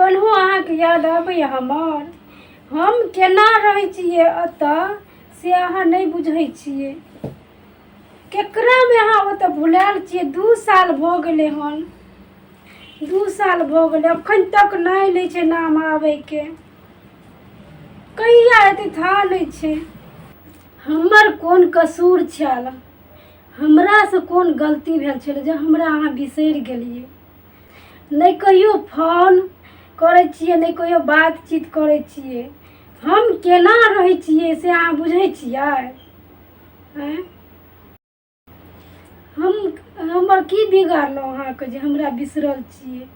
कन्हू अहाँके याद आबैए हमर? हम केना रहै छियै एतऽ से अहाँ नहि बुझै छियै। केकरामे अहाँ ओतऽ भुलायल छियै? 2 साल भऽ गेलै हन, 2 साल भऽ गेलै, अखन तक नहि लै छै नाम आबैके। कहिया एतै था नहि छै। हमर कोन कसूर छल? हमरासँ कोन गलती भेल छलै जे हमरा अहाँ बिसरि गेलियै? नहि कहियो फोन करै छियै, नहि कहियो बातचीत करै छियै। हम केना रहै छियै से अहाँ बुझै छियै? हमर की बिगाड़लहुँ अहाँके जे हमरा बिसरल छियै?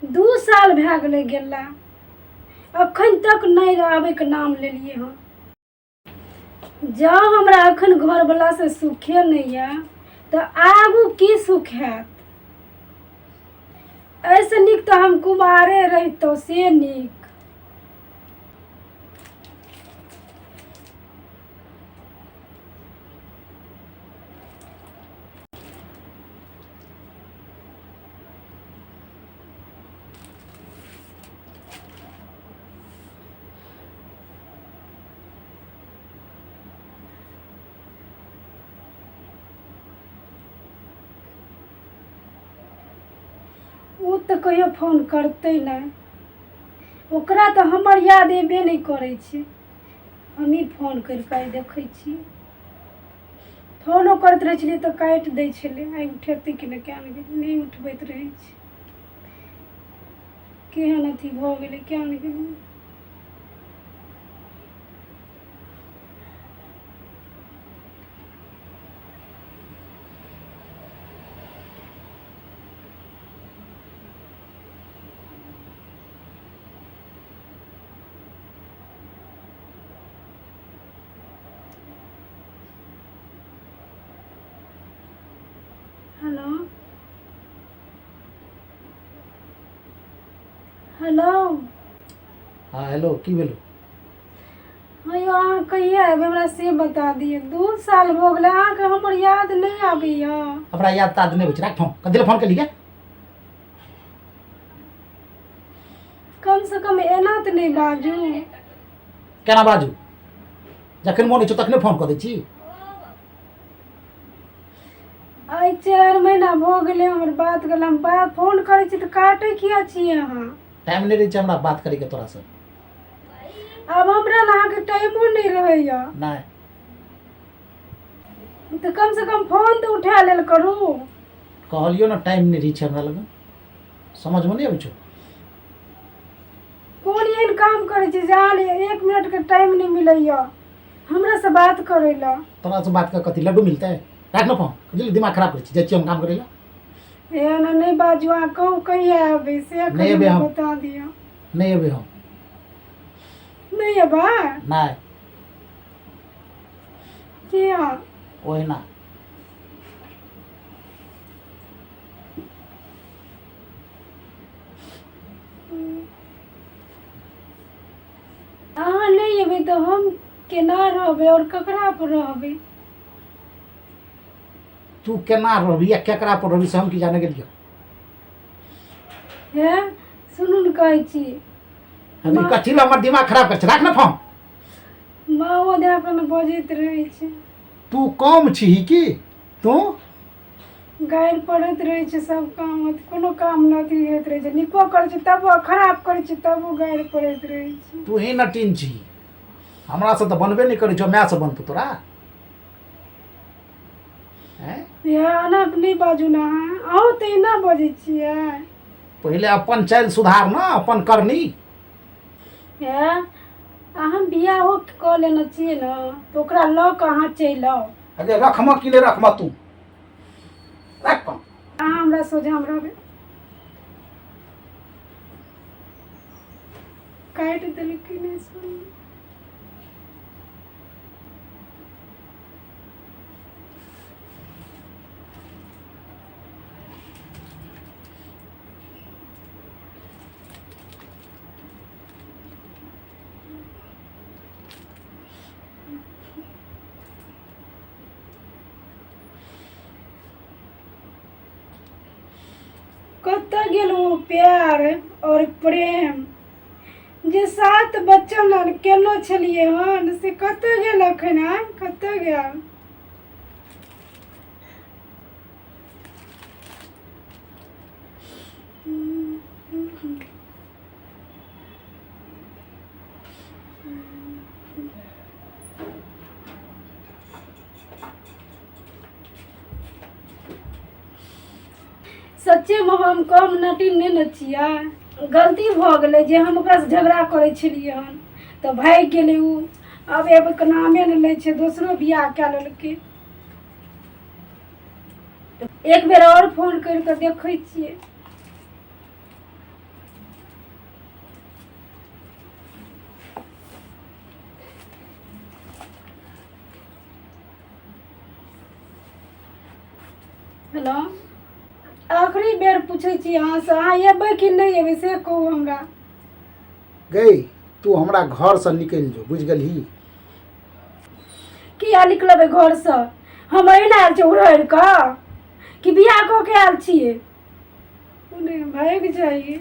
2 साल भए गेलै गेला, अखन तक नहि आबैके नाम लेलियै हँ। जँ हमरा एखन घरवलासँ सुखे नहि यऽ तऽ आगू की सुख हैत? ऐसे नीक तऽ हम कुमारे रहितौं, से नीक। ओ तऽ कहियो फोन करतै नहि, ओकरा तऽ हमर याद एबे नहि करै छै। हमही फोन करि कऽ देखै छियै। फोनो करैत रहै छलियै तऽ काटि दै छलै। आइ उठेतै कि नहि, क्या नहि उठबैत रहै छै। केहन अथी भऽ गेलै क्या नहि गेलै। Hello hello. हाँ हेलो, की भेलो? हाँ यौ, अहाँ कहिया एबै हमरा से बता दिअ। 2 साल भऽ गेलै, अहाँके हमर याद नहि आबैए। हमरा याद ताद नहीं बच। राख फोन, कथी फोन के लिए? कम से कम एना तऽ नहीं बाजू। केना बाजू? जखन मोन होइ छौ तखने फोन कऽ दै छी। आइ 4 महीना भऽ गेलै हमर बात गेला, हम फोन करै छी तऽ काटै किया छियै अहाँ? टाइम नहीं रहे हमरा बात करे के तोरा से। अब हमरा लग अहाँके टाइमो नहीं रहैया। नहीं तऽ कम से कम फोन तऽ उठा लेल करू। कहलियो ना टाइम नहीं रही हमरा लग, समझ में नहीं आबै छौ। कोन एहन काम करै छी जे अहाँ 1 मिनट के टाइम नहीं मिलैया हमरा से बात करै ला? तोरा से बात कर कथी लड्डू मिलते? राख ना फोन, कथी दिमाग खराब कर छी? जाइ छी हम काम करे ला। एना नहीं बाजू, अहाँ कहू कहिया आबै से अखन बता दिअ। नहीं अबे हम। नहीं अबा? नहीं। किया? ओहिना। अहाँ नहीं अबै तो हम केना रहबै और ककरा पर रहबै? तू केना रहबी या केकरा पर रहबी से हम की जाने गेलियो? है सुनू न कहै छी। अभी कथी ला हमर दिमाग खराब कर छ? राख ना फोन। माओ दे अपन बजैत रहै छै। तू कम छी की? तू गारि पड़ैत रहै छै सब काम, कोनो काम न अथी होइत रहै छै। नीको करै छै तबो, खराब करै छै तबो गारि पड़ैत रहै छै। तू ही नटीन छी। हमरा से तो बनबे नहीं करे छो, मैं से बनतो तोरा? एना नहीं बाजू ना अहाँ, अहूँ तऽ एना बजै छियै। पहले अपन चालि सुधार ना, अपन करनी। अहाँ बियाहो कऽ लेने छियै ने तऽ ओकरा लऽ कऽ अहाँ चलि आउ। अरे रखमा कि नहीं रखमा तू? रख फोन। अहाँ हमरा सोझाँ रहबै। काटि देलकै नहीं सुन। कतऽ गेल वो प्यार और प्रेम जे साथ बच्चन लग केलो छलिए हन से कतऽ गेल अखन? कतऽ गेल? सच्चे में हम कम नटी नहीं न छियै। गलती भऽ गेलै जे हम ओकरासँ झगड़ा करै छलियै हन तऽ भागि गेलै उ। अब एबे के नामे नहि लै छै, दोसरो बियाह कए लेलकै। एक बेर और फोन करि कऽ देखै छियै। हेलो, आखिरी बेर पूछे छी अहाँ से, अहाँ एबै कि नहीं एबै से कहू हमरा। गई तू हमरा घर से निकल जो, बुझ गलही? किया निकलबै घर से? हम एहिना आयल छी उड़ि कऽ कि बियाह कऽ के आयल छियै? भागि जाइए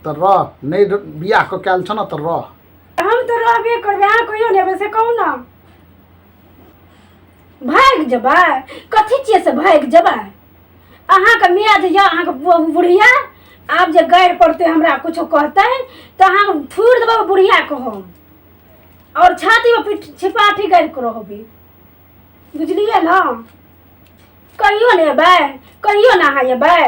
तो रह, नहीं बियाह को कैल छ ना तो रह। हम तो रहबे करबै, अहाँ कहियो नहीं एबै से कहू ना। भागि जेबै? कथी छियै से भागि जेबै? अहाँके मियाँ जे यऽ अहाँके बुढ़िया, आब जे गारि पड़तै हमरा कुछो कहतै तऽ अहाँ फूरि देबै बुढ़िया को हम, और छाती में पीठ छिपाठी गारि के रहबै, बुझलियै ना? कहियो नहीं एबै? कहियो ना अहाँ एबै?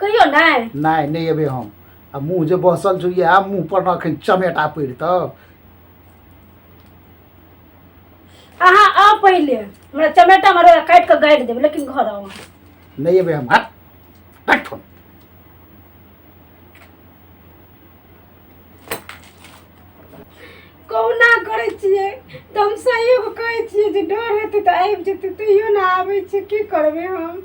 कहियो नहीं? नहीं एबे हम। आ मुँह जे बसल छौ ये मुँह पर अखन चमेटा पड़ितौ। अहाँ आउ पहले, हमरा चमेटा मारे काटि के गाड़ि देबै, लेकिन घर आउ। नहीं एबे हम। हट हट फोन। कहुना करै छियै तऽ हम सहियो के कहै छियै जे डर हेतै तऽ आबि जेतै, तैयो ना आबै छै, की करबै हम?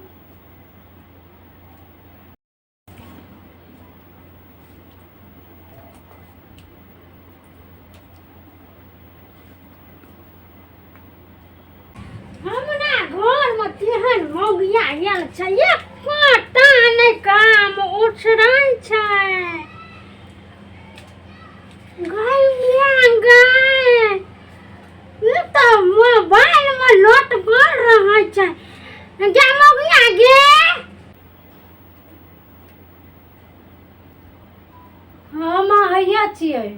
हमरा घर में तेहन मौगिया आयल छै, एकोटा नहि काम उछरै छै। मोबाइल में लोट कर रहा छै। क्या मौगिया गे? हम हैया छियै।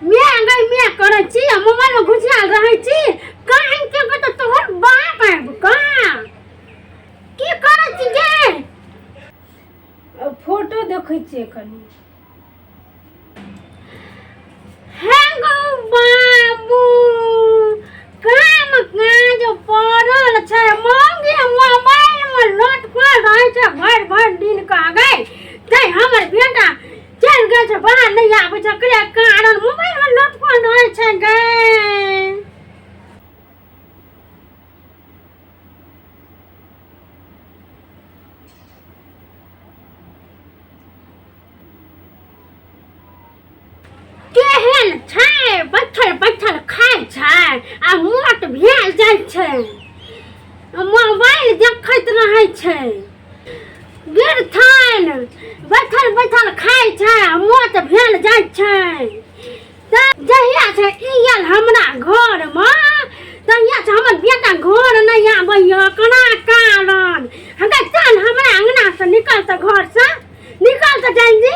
मैं करै छी, मोबाइल में घुसियाल रहै छी। काहे के तो तोहर बाप आबि का की करै छी गे? फोटो देखै छियै कनी। बाबू काम काज पड़ल छै, मौगी मोबाइल में लटकल रहै छै भरि दिन का गई। तै हमर बेटा चलि गेल छै बाहर, नहीं आबै छै, एकरे कारण मोबाइल में लटकल रहै छै गई। केहन छै? बैठल खाइ छै आ मोट भेल जाइ छै, मोबाइल देखैत रहै छै। गिरथन बैठल खाइ छै आ मोट भेल जाइ छै। जहिया से इयल हमरा घर में तहिया से हमर बेटा घर नहीं आबैया, केना कारण? हमरा चल हमरा अंगना से निकल, तो घर से निकल तो जल्दी।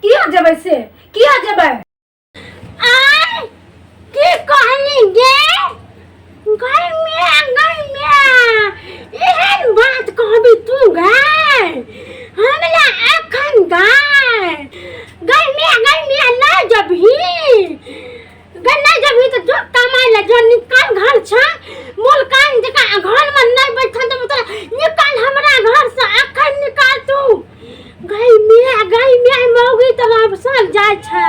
किया जेबै से? किया जेबै? आय की कहली गे? एहन बात कहबी तू गे? हमरा एखन गई नहीं जबही तो जो कमाई ले जो निकल घर से। मुल्कान जका घर में नहीं बैठल तो मतलब निकल हमरा घर से, एखन निकाल तू। गई मैं मौगी तो अवसर जाय छै।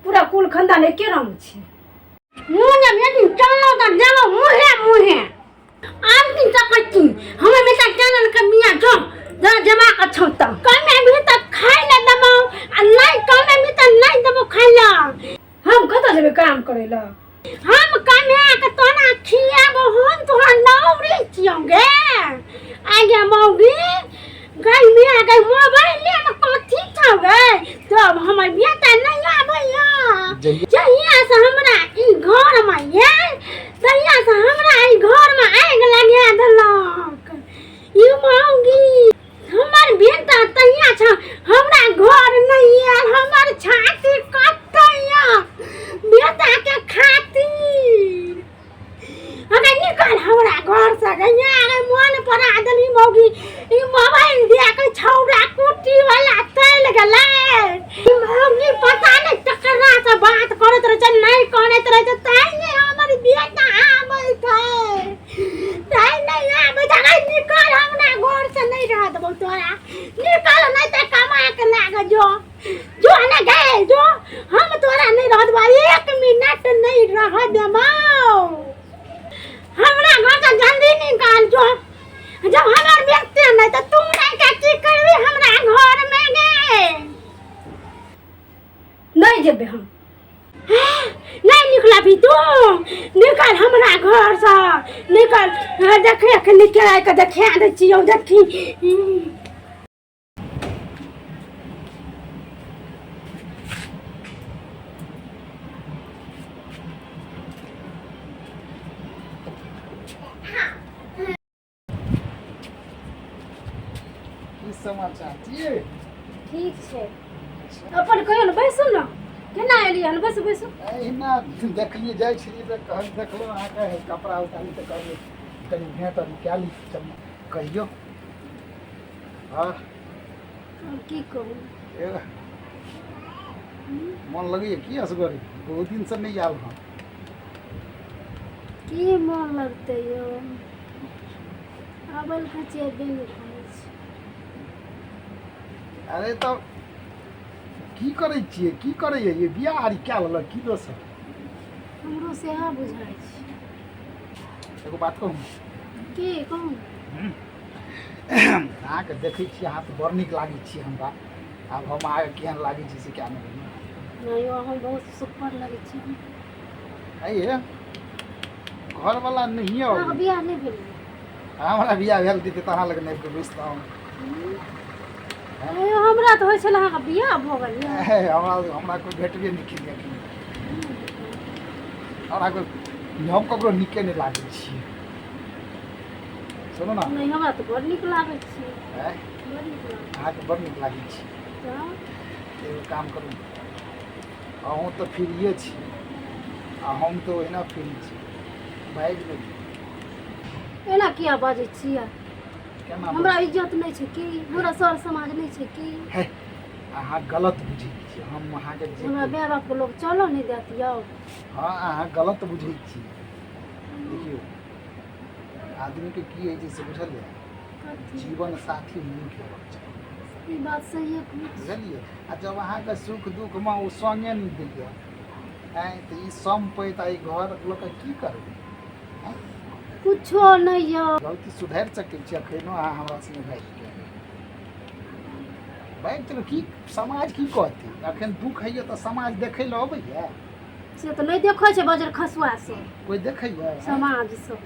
पूरा कुल खानदान एके रंग छै। मुँह जब यदि चलो तो जाओ मुँहे आब की सकती हमें बेटा चैनल के मियाँ जो जमा के छोता कमे भी तक खाई ले दबो, आ नहीं कमे भी तक नहीं दबो खाई ला। हम कत जेबे काम करे ला? हम कमे के तोना खियाबो, हम तोहर नौरी छियो गे। आगे मौगी जो जो ना गए जो हम तोरा नहीं रहत बा 1 मिनट नहीं रह देमाओ हमरा घर से जल्दी निकाल जो जब हमार व्यक्ति नहीं तो तुम नहीं का की करबी हमरा घर में गे नहीं जेबे हम नहीं निकला भी तू निकल हमरा घर से निकल देखे के निकल के देखा दे छियो देखी की समाचार छियै ठीक छै अपन कहियो न बैसू न केना एलियै हन बैसू बैसू अहिना देखलियै जाइ छलियै तऽ कहल देखलहुँ अहाँके कपड़ा उतारी तऽ कहलियै कनि भेँट अभी कए ली चल कहियौ हाँ की कहू मन लगैए की असगरी बहुत दिनसँ नहि आयल हँ की मन लगतै यौ आबल खचे दिन खाइ छै अरे तऽ की करै छियै की करैए ये बियाह आरी कए लेलक की दोसर हमरो सएह बुझाइ छै एगो बात कहू की कहू अहाँके देखै छियै अहाँ तऽ बड़ नीक लागै छियै हमरा आब हम अहाँके केहन लागै छी से क्या नहि नहीं हम बहुत सुपर लगै छी आइए घरवला नहिए अहाँके बियाह नहि भेल हमरा बियाह भेल दितै तऽ अहाँ लग नहि कऽ बैसतहुँ हमरा तऽ होइ छल अहाँके बियाह भऽ गेल यऽ हमरा कोइ भेटबे नहि केलियै हमरा कोइ हम ककरो नीके नहि लागै छियै सुनू ने नहीं हमरा तऽ बड़ नीक लागै छै आँय बड़ नीक लागै अहाँके बड़ नीक लागै छी छै एगो काम करू अहूँ तऽ फ्रिए छी आ हम तऽ ओहिना फ्री छी बाजि लेबै एना किया बाजै छियै केना हमरा इज्जत नहीं छै की हमरा सर समाज नहीं छै की है अहाँ गलत बुझै छियै हम अहाँके जे हमरा माय बाप के लोग चलो नहीं देत यौ हाँ अहाँ गलत बुझै छियै देखियौ आदमीके की होइ छै से बुझलियै कथी? जीवन साथी नीक हेबाक चाही ई बात सही है बुझलियै आ जब अहाँके सुख दुःखमे ओ सङ्गे नहि दैए आँय तऽ ई सम पैत आ ई घर लोकके की करबै आँय कुछो नहीं यौ गलती सुधारि सकै छी एखनो अहाँ हमरा संगे भागि चलू की समाज की कहतै एखन दुःख होइए तऽ समाज देखै लए अबैए से तो नहीं देखो छै बजर खसुआ से कोइ देखैए समाज सब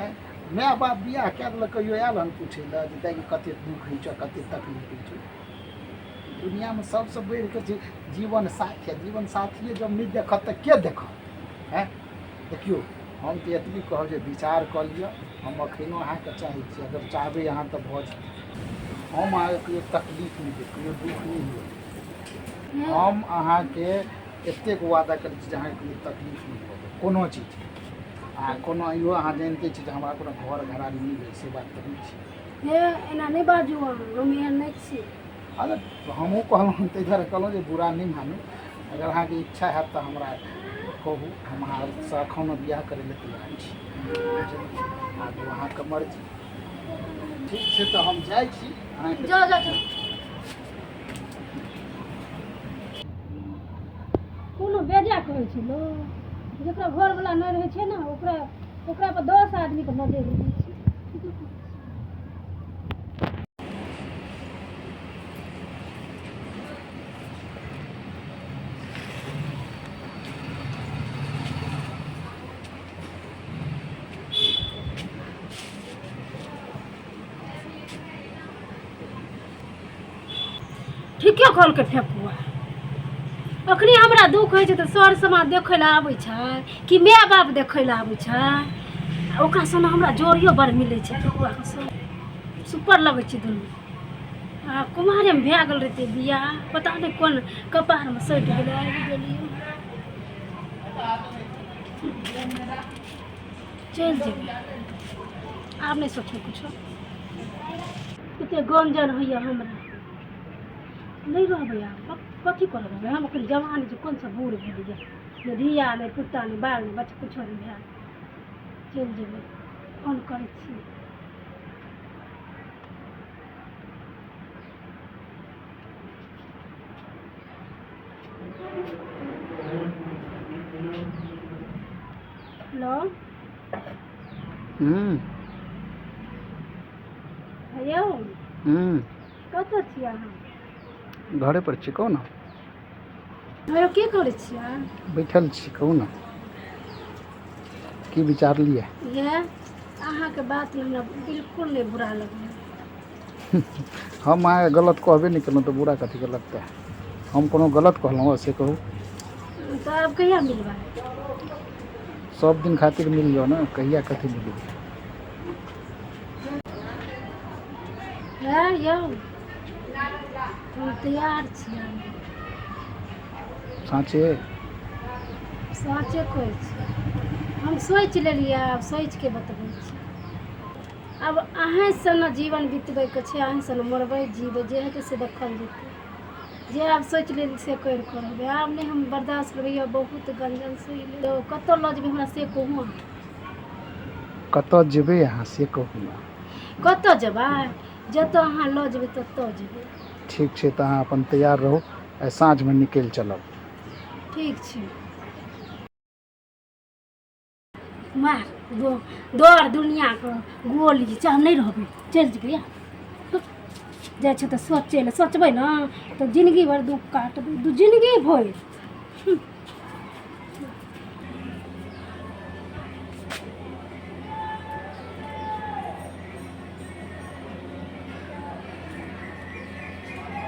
आँय माय बाप बियाह कए देलक कहियो आयल हन पूछै लए जे दाइ कतेक दुःख होइ छै कतेक तकलीफ होइ छै दुनियामे सबसँ बढ़ि कऽ छै जीवन साथी है जीवन साथिए जब नहि देखत तऽ के देखत आँय देखियौ हम तऽ एतबी कहब जे विचार कऽ लिअ हम एखनो अहाँके चाहै छी अगर चाहबै अहाँ तऽ भऽ जेतै हम अहाँके कहियो तकलीफ नहि देब कहियो दुःख नहि हुए हम अहाँके एतेक वादा करै छी जे अहाँके कहियो तकलीफ नहि पड़त कोनो चीज आ कोनो इहो अहाँ जानिते छी जे हमरा कोनो घर घरारी नहि भेल से बात तऽ नहि छै हे एना नहीं बाजू हम एहन नहीं छी अगर हमहूँ कहलहुँ ताहि दुआरे कहलहुँ जे बुरा नहि मानू अगर अहाँके इच्छा हैत तऽ हमरा कहू हम अहाँसँ एखनो बियाह करै लए तैयार छी आब अहाँके मर्जी ठीक छै तऽ हम जाइ छी अहाँके जाओ जाओ जाओ। कोनो बेजा कहै छै लोग जकरा घरवला नहि रहै छै ने ओकरा पर 10 आदमीके नजरि रहै छै ठीके खोल के फेंकुआ अखनी हमरा दुख होइ छै तऽ सर समाज देखै लए आबै छै कि माय बाप देखै लए आबै छै ओकरा संगे हमरा जोड़ियो बड़ मिलै छै फेकुआके संग सुपर लगै छै दुनू आ कुमारेमे भए गेल रहितै बियाह पता नहि कोन कपारमे सटि गेलै आबि गेलियै चलि जेबै आब नहि सोचबै कुछो कतेक गंजन होइए हमरा नहीं रहबै आब कथी कर रहबै हम एखन जवान छी कोन सा बूढ़ भेलियै नहि धिया नहि पुता नहि बाल नहि बच्चा किछो नहि भेल चलि जेबै फोन करै छी हेलो हम्म यौ हम्म कतऽ छियै अहाँ? घरे पर छी, कहू ना। यौ की करै छियै? बैठल छी, कहू ना की विचारलियै? ये अहाँके बात हमरा बिल्कुल नहीं बुरा लगलै। हम अहाँ गलत कहबे नहीं केलहुँ तऽ बुरा कथीके लगतै? हम कोनो गलत कहलहुँ से कहू? तऽ आब कहिया मिलबै? सब दिन खातिर मिल जाओ ना, कहिया कथी मिलू? है यौ हम तैयार छियै। साँचे? साँचे कहै छी, हम सोचि लेलियै, आब सोचि के बतबै छी। अब अहें से न जीवन बितबैके छै, अहें से न मरबै जीबै, जे हेतै से देखल जेतै। जे आब सोचि लेली से करि कऽ रहबै, आब नहि हम बर्दाश्त करबै। यौ बहुत गंजन सहि लेलहुँ। कतऽ लऽ जेबै हमरा से कहू अहाँ? कतऽ जेबै अहाँ से कहू ना? कतऽ जेबै? जतऽ अहाँ लऽ जेबै ततऽ जेबै। ठीक छै तऽ अहाँ अपन तैयार रहू, आइ साँझमे निकलि चलब। ठीक छै। मार दौड़ दुनियाके गोली चाहे नहीं रहबै, चलि जेबै। जाइ छै तऽ सोचै लए, सोचबै ने तऽ जिंदगी भरि दुख काटबै, जिंदगी भरि।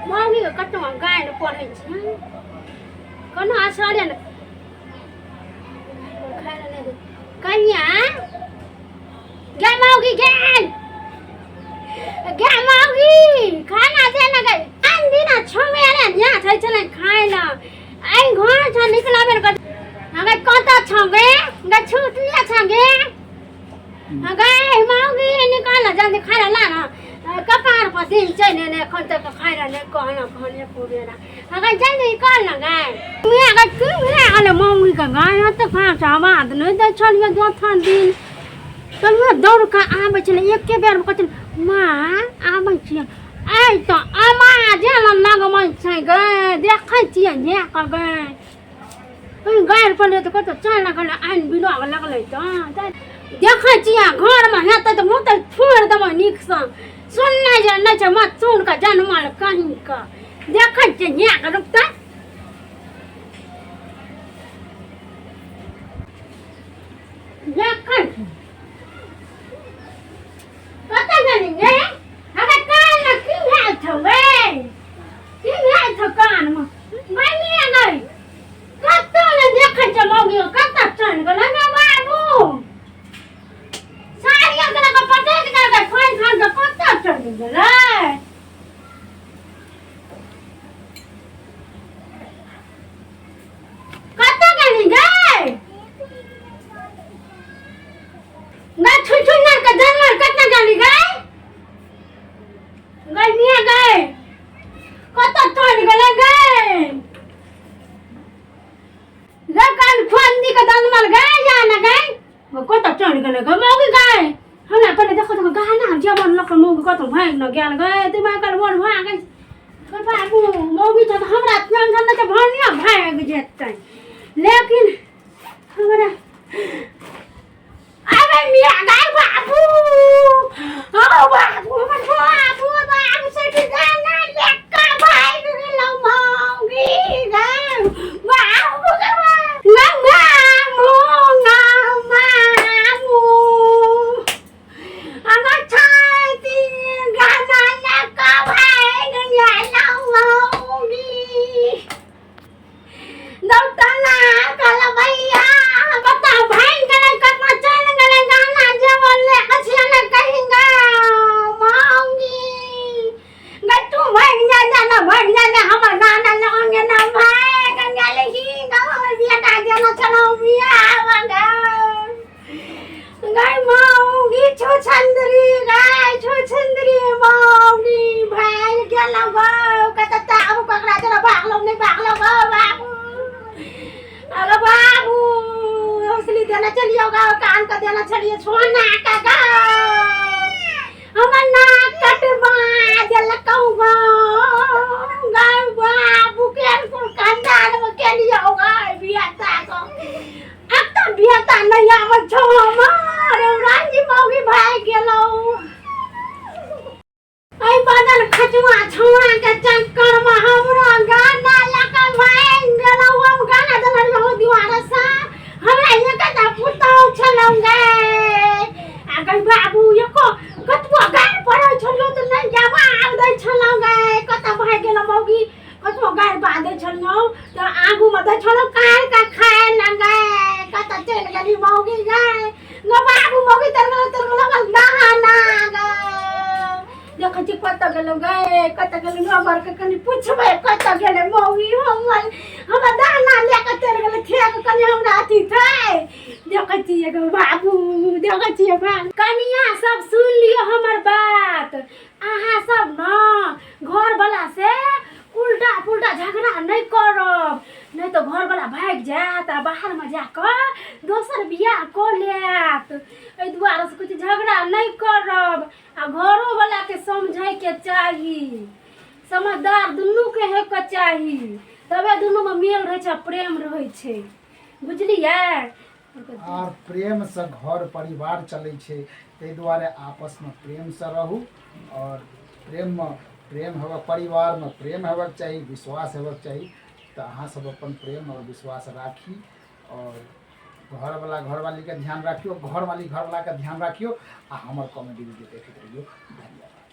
मौगी कतौ गाय ने पढ़ै छै, कोनो असरे ने खाय ले नहीं दे। कहिया गे मौगी गे मौगी खाना दे ना गे। आन दिना छमे रे यहाँ छै चले खाय ना। आई घर छ निकलाबे न कर। हगे कत छ गे? गे छुटलिया छ गे। हगे मौगी निकाल जल्दी खाय ला ना। कपार पर दिन चले ने खन तक खाय ने कहने को बेरा। हगे जल्दी निकाल ना गे। मैं गे की भेले अले मौगी का गाय त खा आवाज नहीं दे छलिए दोथन दिन। कहियो दौड़ के आबै छले एके बेर में कहल माँ आबै छियै। आई तो आवाज लगबै छै गे, देखै छियै ने क गे। गाय पर तो कत चल लगल आइन बिलवा लगले त देखै छियै घर में हेतै त मुँह त छोड़ देबै नीक सँ। सुनने जे नहीं छै मत सुन के जनमल कहीं का। देखै छियै ने के रुकता। देखै कतऽ गेली गे? हगे कान में की भेल छौ गे? की भेल छौ कान में? मम्मी गे कतऽ ने देखै छ मौगी कतऽ चल गेलै गे बाबू? साड़िया के लगा पटेक दे के खोल खान के कतऽ चल गेलै? कतऽ गेली गे? ना छुछुनर के जानवर कतऽ गेली गे? गइया गे कतऽ चल गेलै गे? गे कान खोंदी के जानवर गे या ना गे? कतऽ चल गेलै गे मौगी गे? हमरा पहिले देखो त गाना जवन लक मौगी कतऽ भाग न गेल गे। दिमाग कर मोर भाग गे बाबू। मौगी त हमरा टेंशन न त भनिया भाग जेतै, लेकिन हमरा अरे मिया गे बाबू। ओ बाबू बाबू बाबू से गाना लेका भाग गेलौ मौगी गे बाबू गे मामू मामू। अगर छाती गाना लेका भाग गेलौ मौगी। दौड़ना कल भैया बता भाग गेलै कतना चल गेलै गाना जवन लेके चले कहीं गे मौगी। गे तू भाग जा जाना भाग जा हमर गाना लगे ना भाग गेलै ही गे बेटा देना चलो बियाह गे। गे मौगी छुछंदरी गे छुछंदरी मौगी भाग गेलौ गे। कत ताऊ पकड़ा चला भागलो नहीं भागलो गे बाबू। अरे बाबू हौसली देना चलियो गा कान का देना चलिए छोना का गा। हमर नाक कटवा देलकौ गा गे बाबू के कंधार में के लिए कत छोड़ो कार का खाए लगे कत चल गली मौगी गए ग बाबू मौगी तर नहाना गए देखो जी कत गेलो गए कत गेलो हमर के कनी पूछबे कत गेले मौगी हम दाना लेके चल गेले ठेक कनी हमरा अथी थे देखो जी एगो बाबू देखो जी कनिया सब सुन लियो हमर बात अहाँ सब न घर वाला से उल्टा पुल्टा झगड़ा नहीं करब नहीं तो घर वाला भाग जात आ बाहर में जाकर दोसर बियाह कर लेत एहि दुआरे से कुछ झगड़ा नहीं करब आ घरो वाला के समझे के चाही समझदार दुनू के हे के चाही तबे दुनू में मेल रहे छै प्रेम रहे छै बुझलियै और प्रेम से घर परिवार चलै छै ताहि दुआरे आपस में प्रेम से रहू और प्रेम हेबाक परिवार में प्रेम हेबाक चाही विश्वास हेबाक चाही तो अहाँ सब अपन प्रेम और विश्वास राखी और घरवाली के ध्यान राखियो घरवाली घरवाला के ध्यान राखियो आ हमर कॉमेडी वीडियो देखते रहियो धन्यवाद।